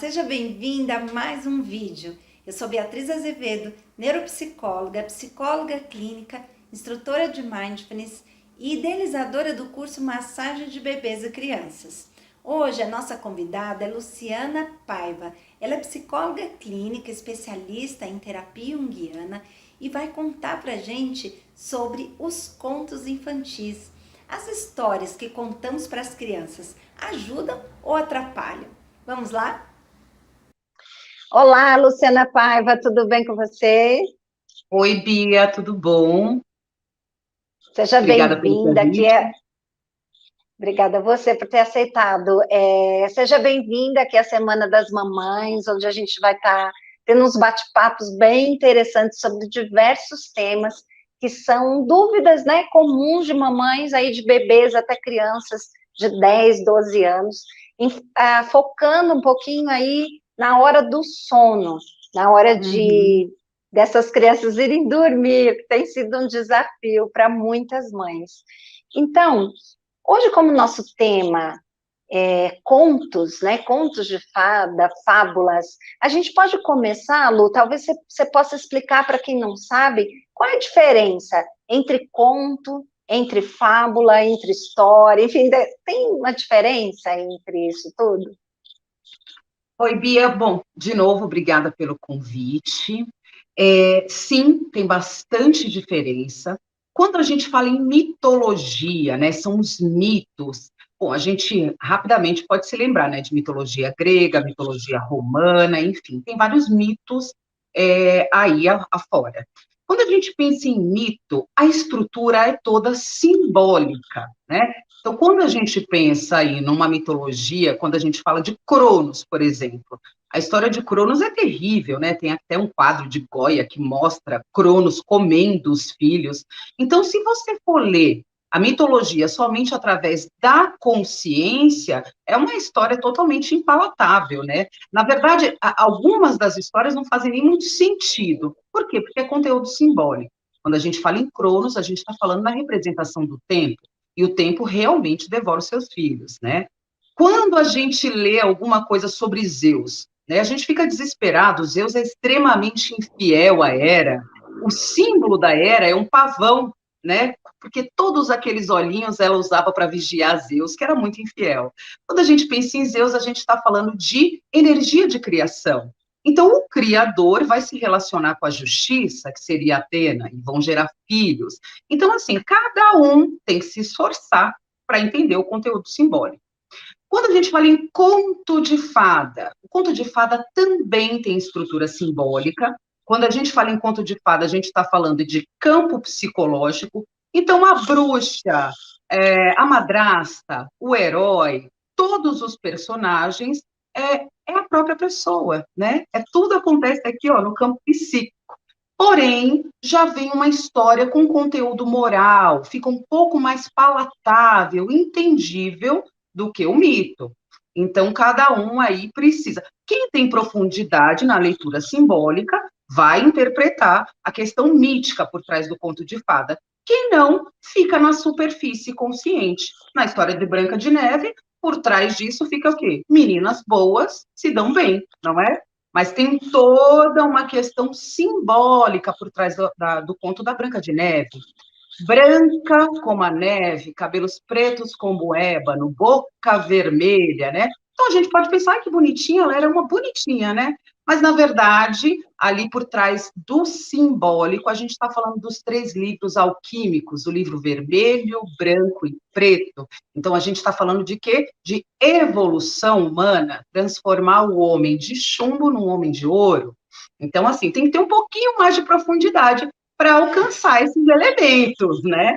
seja bem-vinda a mais um vídeo. Eu sou Beatriz Azevedo, neuropsicóloga, psicóloga clínica, instrutora de Mindfulness e idealizadora do curso Massagem de Bebês e Crianças. Hoje a nossa convidada é Luciana Paiva. Ela é psicóloga clínica, especialista em terapia junguiana e vai contar pra gente sobre os contos infantis. As histórias que contamos para as crianças ajudam ou atrapalham? Vamos lá? Olá, Luciana Paiva, tudo bem com você? Oi, Bia, tudo bom? Seja Obrigada pelo bem-vinda aqui. convite. Obrigada a você por ter aceitado. Seja bem-vinda aqui à Semana das Mamães, onde a gente vai estar tendo uns bate-papos bem interessantes sobre diversos temas que são dúvidas, né, comuns de mamães, aí de bebês até crianças de 10, 12 anos, focando um pouquinho aí na hora do sono, na hora Uhum. dessas crianças irem dormir, que tem sido um desafio para muitas mães. Então, hoje, como nosso tema é contos, né? Contos de fada, fábulas, a gente pode começar, Lu, talvez você possa explicar para quem não sabe qual é a diferença entre conto, entre fábula, entre história, enfim, tem uma diferença entre isso tudo? Oi, Bia. Bom, de novo, obrigada pelo convite. Sim, tem bastante diferença. Quando a gente fala em mitologia, né, são os mitos. Bom, a gente rapidamente pode se lembrar, né, de mitologia grega, mitologia romana, enfim, tem vários mitos aí afora. Quando a gente pensa em mito, a estrutura é toda simbólica, né? Então, quando a gente pensa aí numa mitologia, quando a gente fala de Cronos, por exemplo, a história de Cronos é terrível, né? Tem até um quadro de Goya que mostra Cronos comendo os filhos. Então, se você for ler a mitologia somente através da consciência, é uma história totalmente impalatável, né? Na verdade, algumas das histórias não fazem nem muito sentido. Por quê? Porque é conteúdo simbólico. Quando a gente fala em Cronos, a gente está falando na representação do tempo, e o tempo realmente devora os seus filhos, né? Quando a gente lê alguma coisa sobre Zeus, né, a gente fica desesperado. Zeus é extremamente infiel à Hera. O símbolo da Hera é um pavão, né? Porque todos aqueles olhinhos ela usava para vigiar Zeus, que era muito infiel. Quando a gente pensa em Zeus, a gente está falando de energia de criação. Então, o criador vai se relacionar com a justiça, que seria Atena, e vão gerar filhos. Então, assim, cada um tem que se esforçar para entender o conteúdo simbólico. Quando a gente fala em conto de fada, o conto de fada também tem estrutura simbólica. Quando a gente fala em conto de fada, a gente está falando de campo psicológico. Então, a bruxa, a madrasta, o herói, todos os personagens é a própria pessoa, né? Tudo acontece aqui, ó, no campo psíquico. Porém, já vem uma história com conteúdo moral, fica um pouco mais palatável, entendível do que o mito. Então, cada um aí precisa. Quem tem profundidade na leitura simbólica vai interpretar a questão mítica por trás do conto de fada. Quem não, fica na superfície consciente. Na história de Branca de Neve, por trás disso fica o quê? Meninas boas se dão bem, não é? Mas tem toda uma questão simbólica por trás do conto da Branca de Neve. Branca como a neve, cabelos pretos como o ébano, boca vermelha, né? Então a gente pode pensar, ai, que bonitinha, ela era uma bonitinha, né? Mas, na verdade, ali por trás do simbólico, a gente está falando dos três livros alquímicos, o livro vermelho, branco e preto. Então, a gente está falando de quê? De evolução humana, transformar o homem de chumbo num homem de ouro. Então, assim, tem que ter um pouquinho mais de profundidade para alcançar esses elementos, né?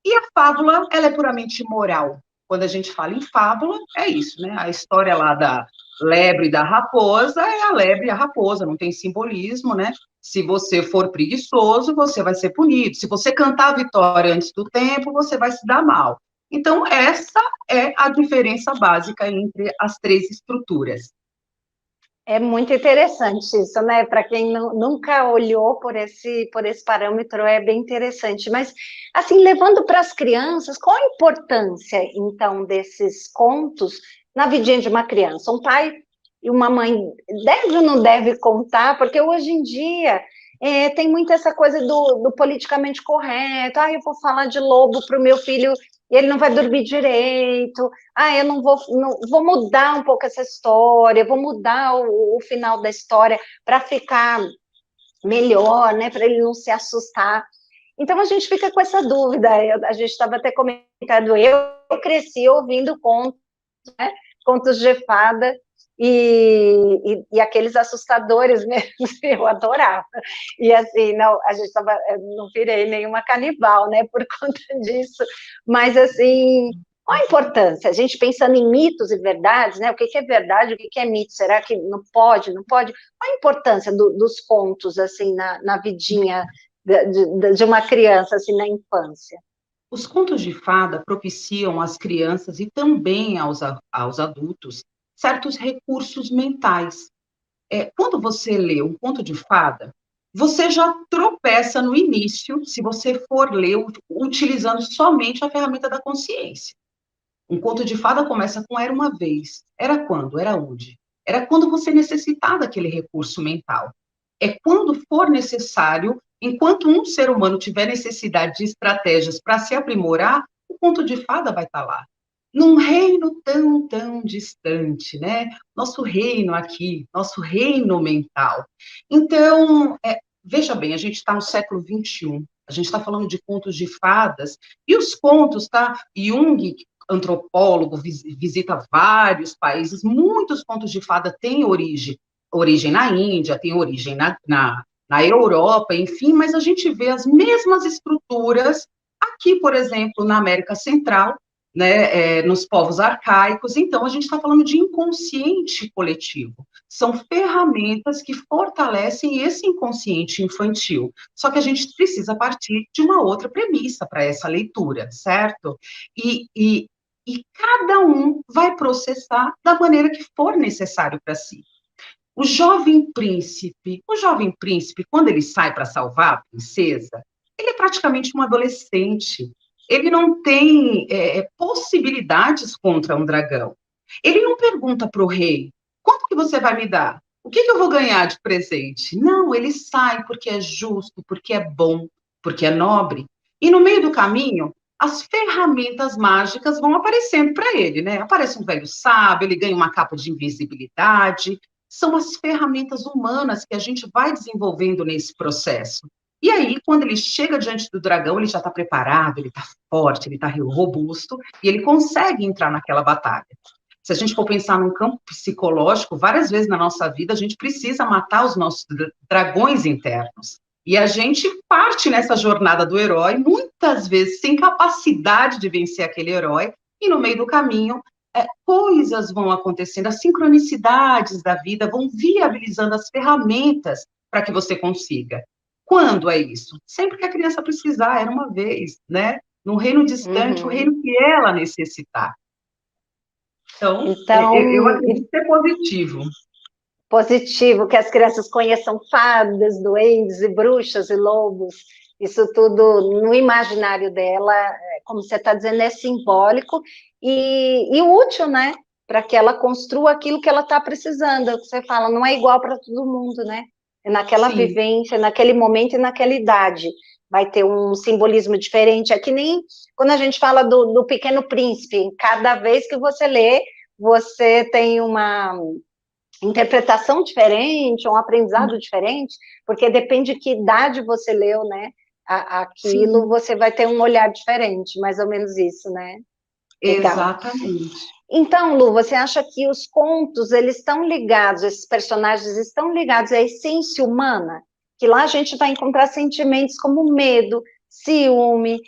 E a fábula, ela é puramente moral. Quando a gente fala em fábula, é isso, né? A história lá da lebre e da raposa é a lebre e a raposa, não tem simbolismo, né? Se você for preguiçoso, você vai ser punido. Se você cantar a vitória antes do tempo, você vai se dar mal. Então, essa é a diferença básica entre as três estruturas. É muito interessante isso, né? Para quem nunca olhou por esse parâmetro, é bem interessante. Mas, assim, levando para as crianças, qual a importância, então, desses contos na vidinha de uma criança? Um pai e uma mãe deve ou não deve contar, porque hoje em dia tem muito essa coisa do politicamente correto, eu vou falar de lobo para o meu filho e ele não vai dormir direito, eu não vou mudar um pouco essa história, vou mudar o final da história para ficar melhor, né, para ele não se assustar. Então, a gente fica com essa dúvida, a gente estava até comentando, eu cresci ouvindo contos, né, contos de fada, e aqueles assustadores mesmo, eu adorava. E assim, não, a gente tava, não virei nenhuma canibal, né, por conta disso, mas assim, qual a importância? A gente pensando em mitos e verdades, né, o que é verdade, o que é mito, será que não pode, não pode? Qual a importância dos contos, assim, na vidinha de uma criança, assim, na infância? Os contos de fada propiciam às crianças e também aos adultos certos recursos mentais. Quando você lê um conto de fada, você já tropeça no início, se você for ler utilizando somente a ferramenta da consciência. Um conto de fada começa com era uma vez. Era quando? Era onde? Era quando você necessitar daquele recurso mental. É quando for necessário, enquanto um ser humano tiver necessidade de estratégias para se aprimorar, o conto de fada vai estar lá. Num reino tão, tão distante, né? Nosso reino aqui, nosso reino mental. Então, veja bem, a gente está no século XXI, a gente está falando de contos de fadas, e os contos, tá? Jung, antropólogo, visita vários países, muitos contos de fada têm origem na Índia, tem origem na Europa, enfim, mas a gente vê as mesmas estruturas aqui, por exemplo, na América Central, né, nos povos arcaicos. Então, a gente está falando de inconsciente coletivo. São ferramentas que fortalecem esse inconsciente infantil. Só que a gente precisa partir de uma outra premissa para essa leitura, certo? E cada um vai processar da maneira que for necessário para si. O jovem príncipe, quando ele sai para salvar a princesa, ele é praticamente um adolescente. Ele não tem possibilidades contra um dragão. Ele não pergunta para o rei, quanto que você vai me dar? O que eu vou ganhar de presente? Não, ele sai porque é justo, porque é bom, porque é nobre. E no meio do caminho, as ferramentas mágicas vão aparecendo para ele, né? Aparece um velho sábio, ele ganha uma capa de invisibilidade. São as ferramentas humanas que a gente vai desenvolvendo nesse processo. E aí, quando ele chega diante do dragão, ele já está preparado, ele está forte, ele está robusto, e ele consegue entrar naquela batalha. Se a gente for pensar num campo psicológico, várias vezes na nossa vida a gente precisa matar os nossos dragões internos. E a gente parte nessa jornada do herói, muitas vezes sem capacidade de vencer aquele herói, e no meio do caminho, coisas vão acontecendo, as sincronicidades da vida vão viabilizando as ferramentas para que você consiga. Quando é isso? Sempre que a criança precisar, era uma vez, né? Num reino distante, o reino que ela necessitar. Então, eu acredito ser positivo. Positivo, que as crianças conheçam fadas, duendes e bruxas e lobos, isso tudo no imaginário dela, como você está dizendo, é simbólico e útil, né? Para que ela construa aquilo que ela está precisando. É o que você fala, não é igual para todo mundo, né? É naquela Sim. vivência, naquele momento e naquela idade. Vai ter um simbolismo diferente. É que nem quando a gente fala do Pequeno Príncipe, cada vez que você lê, você tem uma interpretação diferente, um aprendizado diferente, porque depende de que idade você leu, né? Aquilo, sim, você vai ter um olhar diferente, mais ou menos isso, né? Legal. Exatamente. Então, Lu, você acha que os contos, eles estão ligados, esses personagens estão ligados à essência humana? Que lá a gente vai encontrar sentimentos como medo, ciúme,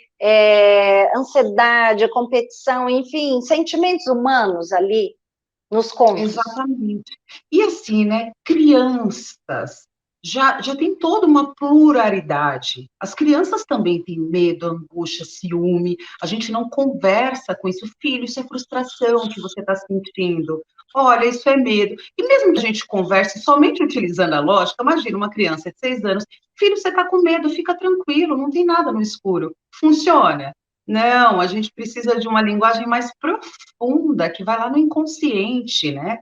ansiedade, competição, enfim, sentimentos humanos ali nos contos. Exatamente. E assim, né, crianças já tem toda uma pluralidade. As crianças também têm medo, angústia, ciúme. A gente não conversa com isso. Filho, isso é frustração que você está sentindo. Olha, isso é medo. E mesmo que a gente converse somente utilizando a lógica, imagina uma criança de 6 anos. Filho, você está com medo, fica tranquilo, não tem nada no escuro. Funciona? Não, a gente precisa de uma linguagem mais profunda, que vai lá no inconsciente, né?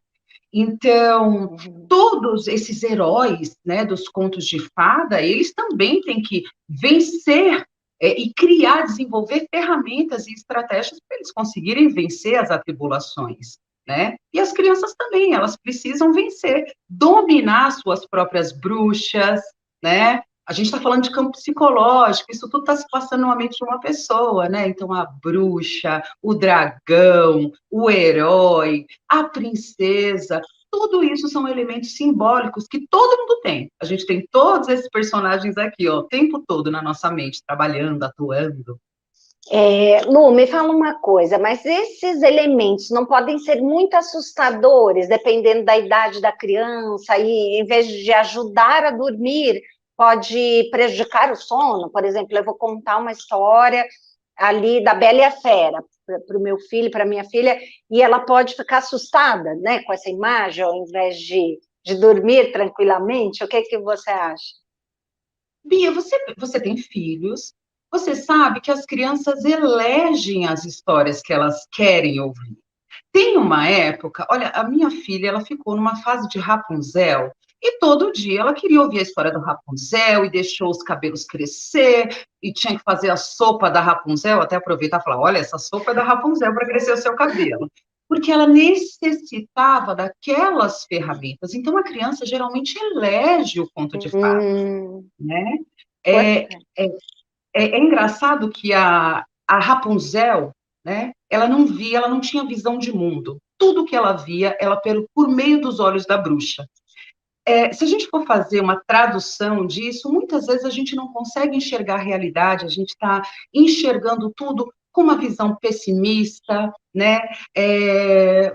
Então, Uhum. todos esses heróis, né, dos contos de fada, eles também têm que vencer e criar, desenvolver ferramentas e estratégias para eles conseguirem vencer as atribulações, né? E as crianças também, elas precisam vencer, dominar suas próprias bruxas, né? A gente está falando de campo psicológico, isso tudo está se passando na mente de uma pessoa, né? Então, a bruxa, o dragão, o herói, a princesa, tudo isso são elementos simbólicos que todo mundo tem. A gente tem todos esses personagens aqui, ó, o tempo todo na nossa mente, trabalhando, atuando. Lu, me fala uma coisa, mas esses elementos não podem ser muito assustadores, dependendo da idade da criança, e em vez de ajudar a dormir, pode prejudicar o sono? Por exemplo, eu vou contar uma história ali da Bela e a Fera para o meu filho, para minha filha, e ela pode ficar assustada, né, com essa imagem, ao invés de dormir tranquilamente. O que você acha? Bia, você tem filhos, você sabe que as crianças elegem as histórias que elas querem ouvir. Tem uma época, olha, a minha filha, ela ficou numa fase de Rapunzel, e todo dia ela queria ouvir a história do Rapunzel, e deixou os cabelos crescer, e tinha que fazer a sopa da Rapunzel, até aproveitar e falar, olha, essa sopa é da Rapunzel para crescer o seu cabelo. Porque ela necessitava daquelas ferramentas. Então, a criança geralmente elege o conto de fadas, né? É, Importante. é engraçado que a Rapunzel, né, ela não via, ela não tinha visão de mundo. Tudo que ela via, ela por meio dos olhos da bruxa. Se a gente for fazer uma tradução disso, muitas vezes a gente não consegue enxergar a realidade, a gente está enxergando tudo com uma visão pessimista, né?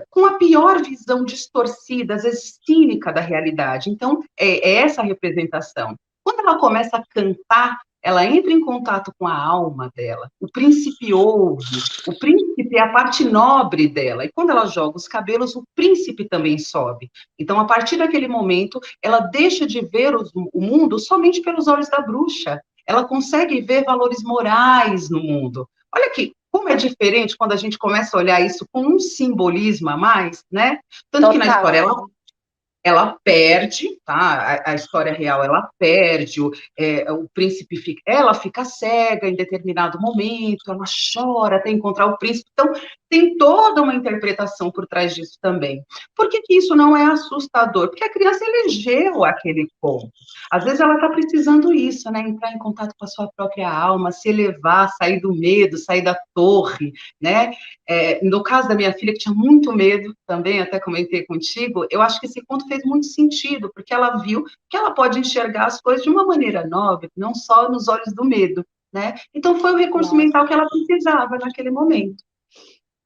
Com a pior visão distorcida, às vezes cínica da realidade. Então, é essa a representação. Quando ela começa a cantar, ela entra em contato com a alma dela. O príncipe ouve, o príncipe é a parte nobre dela. E quando ela joga os cabelos, o príncipe também sobe. Então, a partir daquele momento, ela deixa de ver o mundo somente pelos olhos da bruxa. Ela consegue ver valores morais no mundo. Olha aqui, como é diferente quando a gente começa a olhar isso com um simbolismo a mais, né? Tanto que na história Total. ela perde, tá? A história real ela perde, o príncipe fica, ela fica cega em determinado momento, ela chora até encontrar o príncipe. Então, tem toda uma interpretação por trás disso também. Por que isso não é assustador? Porque a criança elegeu aquele ponto. Às vezes ela está precisando isso, né? Entrar em contato com a sua própria alma, se elevar, sair do medo, sair da torre, né? No caso da minha filha, que tinha muito medo também, até comentei contigo, eu acho que esse conto fez muito sentido, porque ela viu que ela pode enxergar as coisas de uma maneira nobre, não só nos olhos do medo, né? Então, foi o recurso Nossa. mental que ela precisava naquele momento.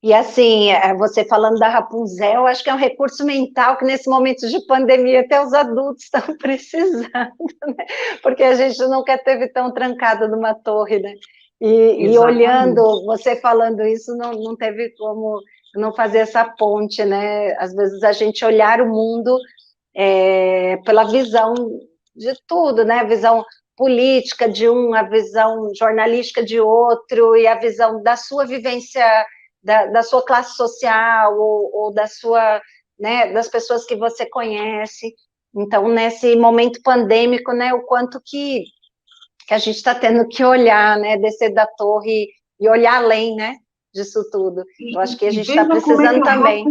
E assim, você falando da Rapunzel, acho que é um recurso mental que nesse momento de pandemia até os adultos estão precisando, né? Porque a gente nunca teve tão trancado numa torre, né? E olhando, Exatamente. você falando isso, não teve como não fazer essa ponte, né? Às vezes a gente olhar o mundo pela visão de tudo, né? A visão política de um, a visão jornalística de outro, e a visão da sua vivência da sua classe social ou da sua, né, das pessoas que você conhece. Então, nesse momento pandêmico, né, o quanto que a gente está tendo que olhar, né, descer da torre e olhar além, né, disso tudo. Eu acho que a E gente está veja como é que precisando também.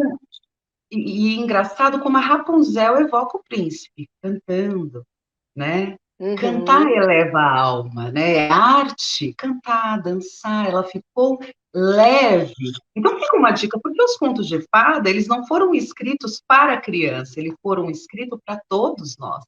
e engraçado como a Rapunzel evoca o príncipe cantando, né? Cantar Uhum. eleva a alma, né? É arte, cantar, dançar, ela ficou leve. Então fica uma dica, porque os contos de fada, eles não foram escritos para a criança, eles foram escritos para todos nós.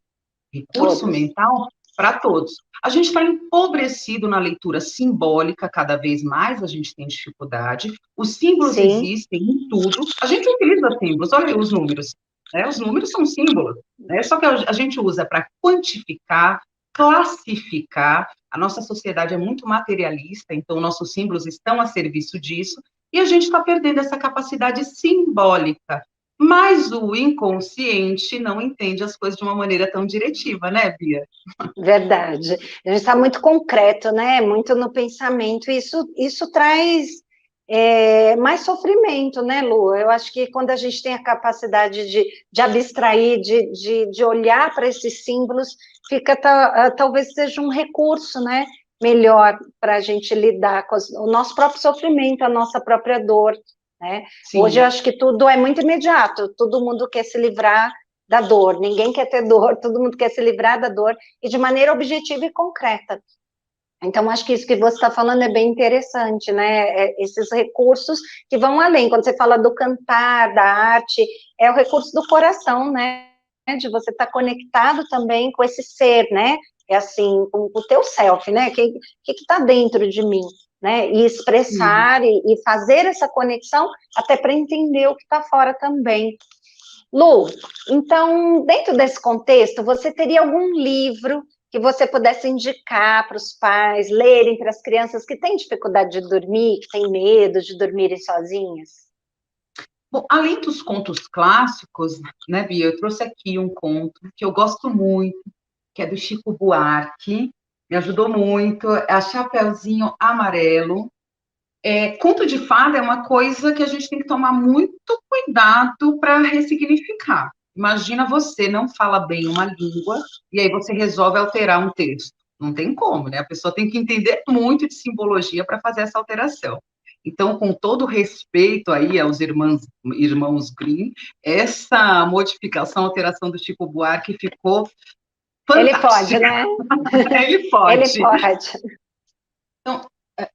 Recurso Todos. mental para todos. A gente está empobrecido na leitura simbólica, cada vez mais a gente tem dificuldade. Os símbolos Sim. existem em tudo. A gente utiliza símbolos, olha aí os números. Né? Os números são símbolos, né? Só que a gente usa para quantificar, classificar. A nossa sociedade é muito materialista, então nossos símbolos estão a serviço disso, e a gente está perdendo essa capacidade simbólica. Mas o inconsciente não entende as coisas de uma maneira tão diretiva, né, Bia? Verdade. A gente está muito concreto, né? Muito no pensamento. Isso traz mais sofrimento, né, Lu? Eu acho que quando a gente tem a capacidade de abstrair, de olhar para esses símbolos, fica talvez seja um recurso, né, melhor para a gente lidar com o nosso próprio sofrimento, a nossa própria dor, né? Hoje eu Sim. acho que tudo é muito imediato, todo mundo quer se livrar da dor, ninguém quer ter dor, todo mundo quer se livrar da dor, e de maneira objetiva e concreta. Então, acho que isso que você está falando é bem interessante, né? Esses recursos que vão além. Quando você fala do cantar, da arte, é o recurso do coração, né? De você estar conectado também com esse ser, né? É assim, com o teu self, né? O que está dentro de mim, né? E Sim. expressar e fazer essa conexão até para entender o que está fora também. Lu, então, dentro desse contexto, você teria algum livro que você pudesse indicar para os pais lerem, para as crianças que têm dificuldade de dormir, que têm medo de dormirem sozinhas? Bom, além dos contos clássicos, né, Bia, eu trouxe aqui um conto que eu gosto muito, que é do Chico Buarque, me ajudou muito, é a Chapeuzinho Amarelo. Conto de fada é uma coisa que a gente tem que tomar muito cuidado para ressignificar. Imagina você não fala bem uma língua e aí você resolve alterar um texto. Não tem como, né? A pessoa tem que entender muito de simbologia para fazer essa alteração. Então, com todo respeito aí aos irmãos Grimm, essa modificação, alteração do Chico Buarque ficou Ele pode, fantástica. né? Ele Ele pode. pode. Então,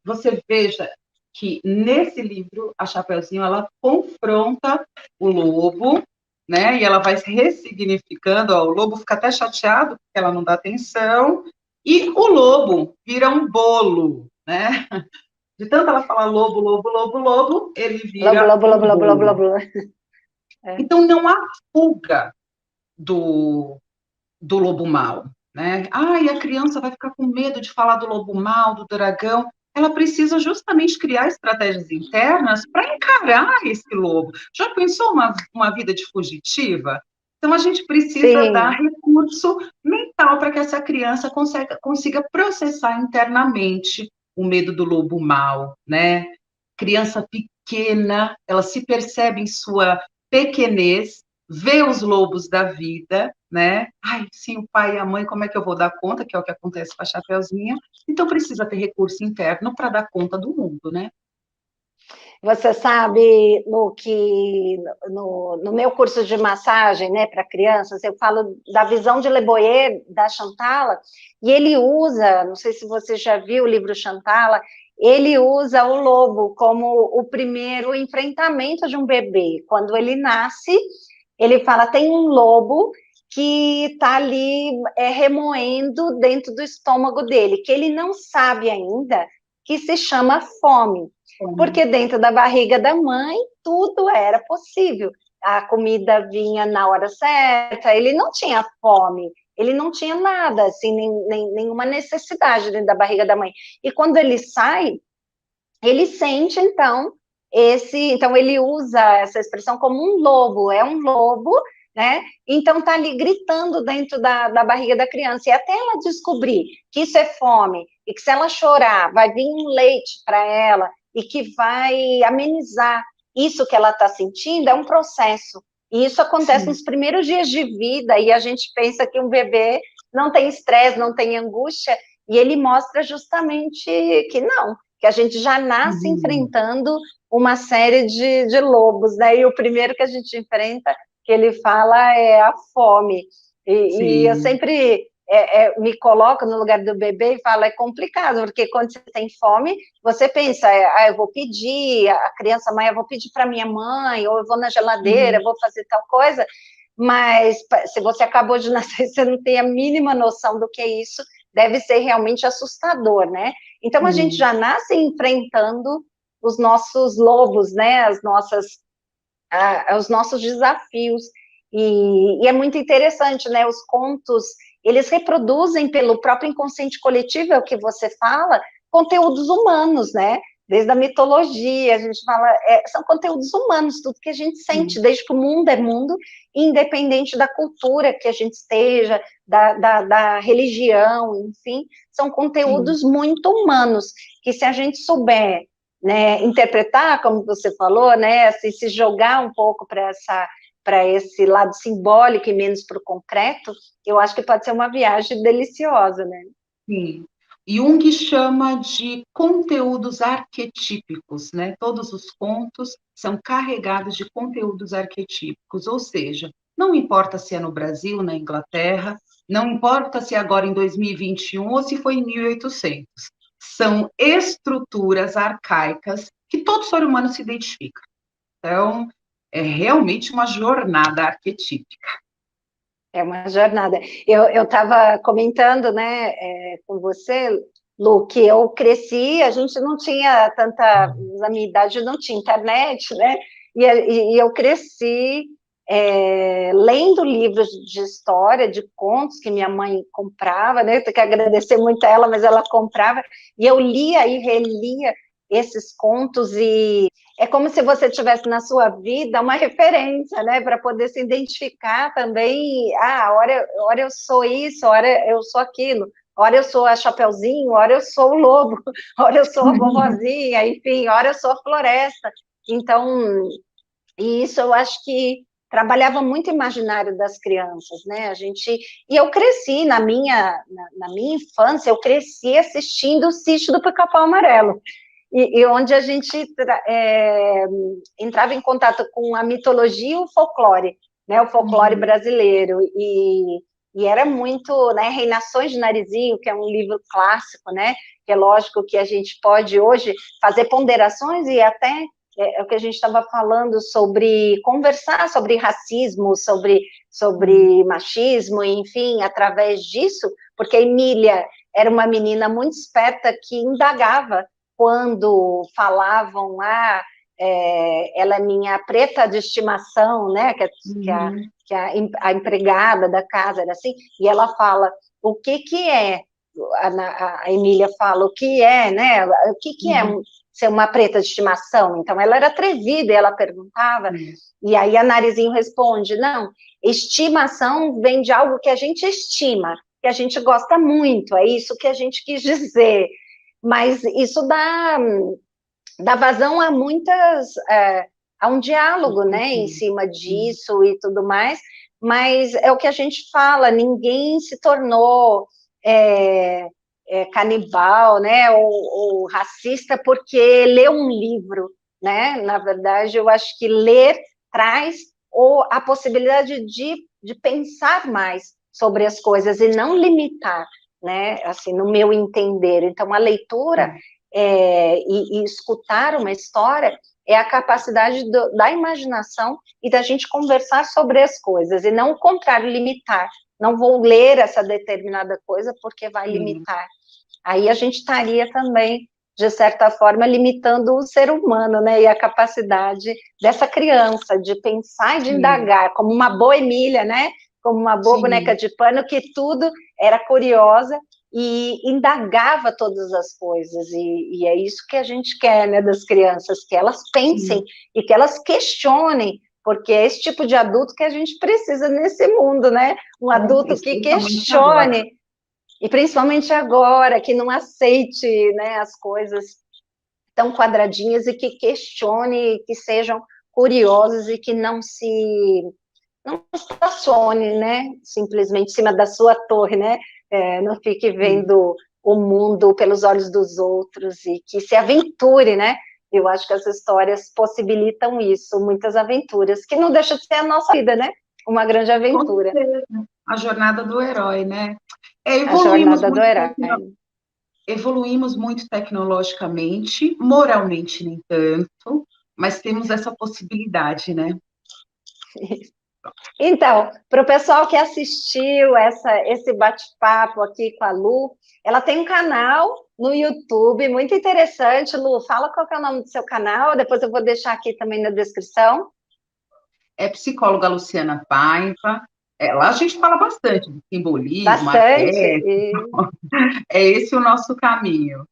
você veja que nesse livro, a Chapeuzinho, ela confronta o lobo, né? E ela vai se ressignificando, ó, o lobo fica até chateado, porque ela não dá atenção, e o lobo vira um bolo, né? De tanto ela falar lobo, lobo, lobo, lobo, ele Lobo, vira lobo, um lobo, lobo, lobo, bolo. lobo. É. Então, não há fuga do, do lobo mau, né? Ah, e a criança vai ficar com medo de falar do lobo mau, do dragão. Ela precisa justamente criar estratégias internas para encarar esse lobo. Já pensou uma vida de fugitiva? Então, a gente precisa dar Sim, recurso mental para que essa criança consiga processar internamente o medo do lobo mau, né? Criança pequena, ela se percebe em sua pequenez, vê os lobos da vida, né? Ai, sim, o pai e a mãe, como é que eu vou dar conta? Que é o que acontece com a Chapeuzinha. Então, precisa ter recurso interno para dar conta do mundo, né? você sabe, Lu, que no meu curso de massagem, né, para crianças, eu falo da visão de Le Boyer, da Chantala, e ele usa, não sei se você já viu o livro Chantala, ele usa o lobo como o primeiro enfrentamento de um bebê. Quando ele nasce, ele fala, tem um lobo que está ali remoendo dentro do estômago dele, que ele não sabe ainda, que se chama fome. Porque dentro da barriga da mãe, tudo era possível. A comida vinha na hora certa, ele não tinha fome, ele não tinha nada, assim, nenhuma necessidade dentro da barriga da mãe. E quando ele sai, ele sente, então, então ele usa essa expressão como um lobo, é um lobo, né? Então tá ali gritando dentro da barriga da criança, e até ela descobrir que isso é fome, e que se ela chorar, vai vir um leite para ela, e que vai amenizar isso que ela está sentindo, é um processo. E isso acontece Sim. nos primeiros dias de vida, e a gente pensa que um bebê não tem estresse, não tem angústia, e ele mostra justamente que não, que a gente já nasce Uhum. enfrentando uma série de lobos, né? E o primeiro que a gente enfrenta, que ele fala, é a fome. E eu Sim. sempre me coloco no lugar do bebê e falo, é complicado, porque quando você tem fome, você pensa, eu vou pedir, a criança, mãe, eu vou pedir para minha mãe, ou eu vou na geladeira, Uhum. eu vou fazer tal coisa, mas se você acabou de nascer, você não tem a mínima noção do que é isso, deve ser realmente assustador, né? Então, a gente Sim. já nasce enfrentando os nossos lobos, né? Os nossos desafios. E é muito interessante, né? Os contos, eles reproduzem pelo próprio inconsciente coletivo, é o que você fala, conteúdos humanos, né? Desde a mitologia, a gente fala, são conteúdos humanos, tudo que a gente sente, Sim. desde que o mundo é mundo, independente da cultura que a gente esteja, da religião, enfim, são Sim. conteúdos muito humanos, que se a gente souber né, interpretar, como você falou, né, assim, se jogar um pouco para esse lado simbólico e menos para o concreto, eu acho que pode ser uma viagem deliciosa, né? Sim. Jung chama de conteúdos arquetípicos, né? Todos os contos são carregados de conteúdos arquetípicos, ou seja, não importa se é no Brasil, na Inglaterra, não importa se é agora em 2021 ou se foi em 1800. São estruturas arcaicas que todo ser humano se identifica. Então, é realmente uma jornada arquetípica. É uma jornada. Eu estava comentando, né, com você, Lu, que eu cresci, a gente não tinha tanta, na minha idade não tinha internet, né, e eu cresci lendo livros de história, de contos que minha mãe comprava, né, eu tenho que agradecer muito a ela, mas ela comprava, e eu lia e relia esses contos, e é como se você tivesse na sua vida uma referência, né, para poder se identificar também. Ora eu sou isso, ora eu sou aquilo, ora eu sou a Chapeuzinho, ora eu sou o lobo, ora eu sou a vovozinha, enfim, ora eu sou a floresta. Então, e isso eu acho que trabalhava muito o imaginário das crianças, né? E eu cresci na minha infância, eu cresci assistindo o Sítio do Pica-Pau Amarelo. E onde a gente entrava em contato com a mitologia e o folclore, né, o folclore brasileiro, e era muito, né, Reinações de Narizinho, que é um livro clássico, né, que é lógico que a gente pode hoje fazer ponderações e até o que a gente estava falando sobre conversar sobre racismo, sobre machismo, enfim, através disso, porque a Emília era uma menina muito esperta que indagava quando falavam, ela é minha preta de estimação, né, que a empregada da casa era assim, e ela fala, o que é, a Emília fala, o que é, né, o que é ser uma preta de estimação? Então, ela era atrevida, e ela perguntava, e aí a Narizinho responde, não, estimação vem de algo que a gente estima, que a gente gosta muito, é isso que a gente quis dizer, mas isso dá vazão a a um diálogo, né, em cima disso e tudo mais, mas é o que a gente fala, ninguém se tornou canibal, né, ou racista porque leu um livro, né, na verdade, eu acho que ler traz a possibilidade de pensar mais sobre as coisas e não limitar, né, assim, no meu entender. Então, a leitura e escutar uma história é a capacidade da imaginação e da gente conversar sobre as coisas, e não o contrário, limitar. Não vou ler essa determinada coisa porque vai limitar. Aí a gente estaria também, de certa forma, limitando o ser humano, né, e a capacidade dessa criança de pensar e de indagar, como uma boa Emília, né, como uma boa boneca de pano, que tudo era curiosa e indagava todas as coisas, e é isso que a gente quer, né, das crianças, que elas pensem e que elas questionem, porque é esse tipo de adulto que a gente precisa nesse mundo, né, um adulto que questione, e principalmente agora, que não aceite, né, as coisas tão quadradinhas e que questione, que sejam curiosos e que não estacione, né, simplesmente em cima da sua torre, né, não fique vendo o mundo pelos olhos dos outros e que se aventure, né, eu acho que as histórias possibilitam isso, muitas aventuras, que não deixa de ser a nossa vida, né, uma grande aventura. A jornada do herói, né? A jornada do herói. Evoluímos muito tecnologicamente, moralmente nem tanto, mas temos essa possibilidade, né? Então, para o pessoal que assistiu esse bate-papo aqui com a Lu, ela tem um canal no YouTube muito interessante. Lu, fala qual que é o nome do seu canal, depois eu vou deixar aqui também na descrição. É psicóloga Luciana Paiva. Lá a gente fala bastante de simbolismo, bastante. É esse o nosso caminho.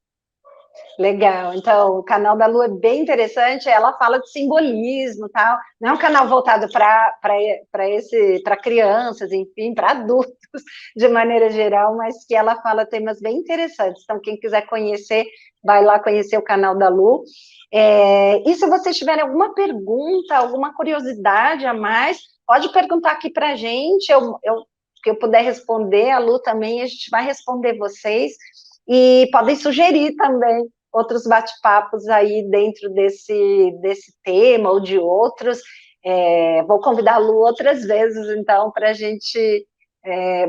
Legal, então o canal da Lu é bem interessante, ela fala de simbolismo, tal. Não é um canal voltado para crianças, enfim, para adultos de maneira geral, mas que ela fala temas bem interessantes. Então, quem quiser conhecer, vai lá conhecer o canal da Lu. E se vocês tiverem alguma pergunta, alguma curiosidade a mais, pode perguntar aqui para a gente, que eu puder responder, a Lu também, a gente vai responder vocês, e podem sugerir também outros bate-papos aí dentro desse tema ou de outros. Vou convidar a Lu outras vezes, então, para a gente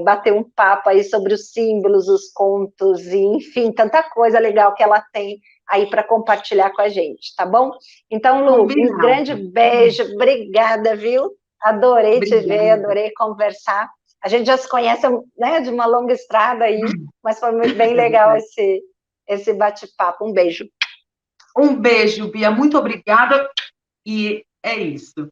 bater um papo aí sobre os símbolos, os contos, e, enfim, tanta coisa legal que ela tem aí para compartilhar com a gente, tá bom? Então, Lu, um grande beijo, obrigada, viu? Adorei te ver, adorei conversar. A gente já se conhece, né, de uma longa estrada aí, mas foi muito bem legal esse bate-papo. Um beijo. Um beijo, Bia, muito obrigada, e é isso.